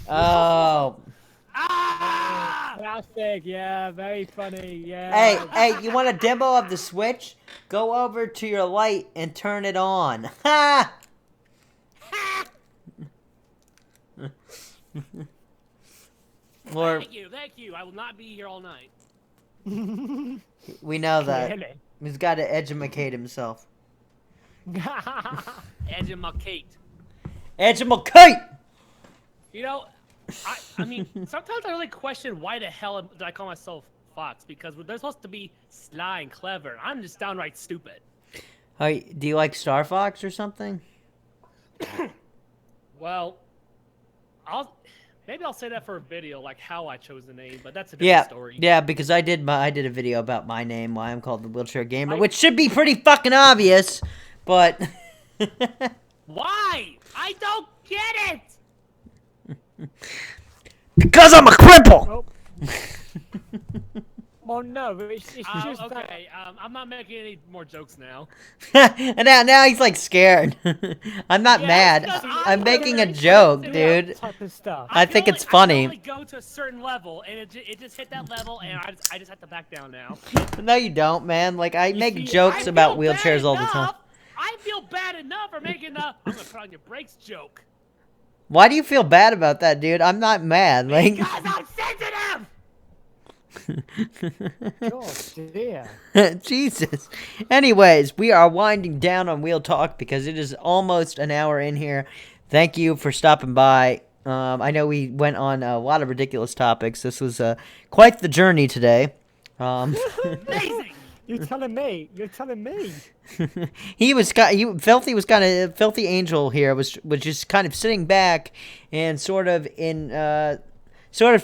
Oh. Ah! Classic, yeah, very funny, yeah. Hey, you want a demo of the Switch? Go over to your light and turn it on. Ha! Or Thank you. I will not be here all night. we know that. Clearly. He's got to educate himself. Edge of my Kate. Educate! I mean, sometimes I really question why the hell did I call myself Fox? Because they're supposed to be sly and clever. I'm just downright stupid. Do you like Star Fox or something? Well, maybe I'll say that for a video, like how I chose the name, but that's a different story. Yeah, because I did a video about my name, why I'm called the Wheelchair Gamer, which should be pretty fucking obvious, but Why? I don't get it! because I'm a cripple. Oh no, it's just that. Okay, I'm not making any more jokes now. And now he's like scared. I'm not Yeah, mad. because I'm I'm making a very joke, sensitive. dude. Type of stuff. I think it's funny. I can only go to a certain level, and it just hit that level, and I just have to back down now. No, you don't, man. Like, I make see, jokes I about feel bad wheelchairs all the time. enough- I feel bad enough for making the I'm gonna put on your brakes joke. Why do you feel bad about that, dude? I'm not mad. Like, Because I'm sensitive! God dear. Jesus. Anyways, we are winding down on Wheel Talk because it is almost an hour in here. Thank you for stopping by. I know we went on a lot of ridiculous topics. This was quite the journey today. Amazing! You're telling me. You're telling me. Filthy Angel here was just kind of sitting back and sort of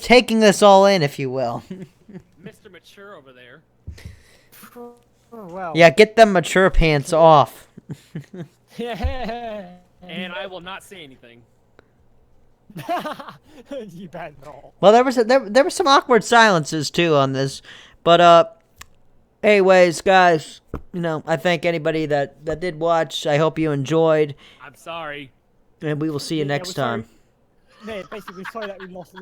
taking this all in, if you will. Mr. Mature over there. Oh, well. Yeah, get them mature pants off. Yeah. And I will not say anything. You better not. Well, there were some awkward silences too on this, but anyways, guys, I thank anybody that did watch. I hope you enjoyed, I'm sorry. and we will see you Yeah, next we're sorry. time. No, basically, we're sorry that we lost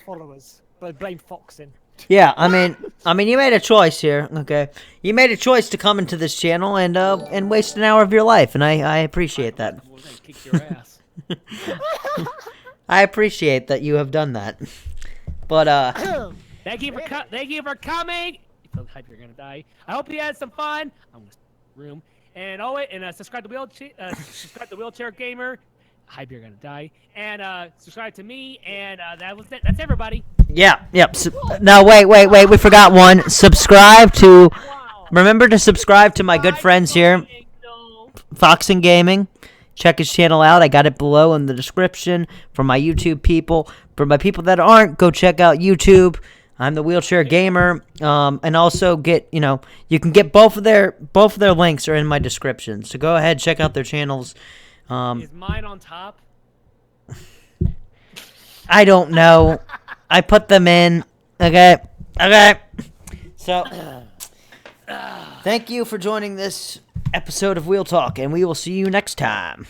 followers, but blame Foxing. Yeah, I mean, you made a choice here, okay? You made a choice to come into this channel and waste an hour of your life, and I appreciate that. We're gonna kick your ass. I appreciate that you have done that. But Thank you for coming. You feel hype you're gonna die. I hope you had some fun. I'm gonna room. And subscribe to Wheelchair Gamer. I hope you're gonna die. And subscribe to me. And that was it. That's everybody. Yeah. Yep. No, wait. We forgot one. Subscribe to. Wow. Remember to subscribe to my good friends here, foxinggaming. Check his channel out. I got it below in the description for my YouTube people. For my people that aren't, go check out YouTube. I'm the Wheelchair Gamer. And also you can get both of their links are in my description. So go ahead, check out their channels. Is mine on top? I don't know. I put them in. Okay. So, thank you for joining this episode of Wheel Talk, and we will see you next time.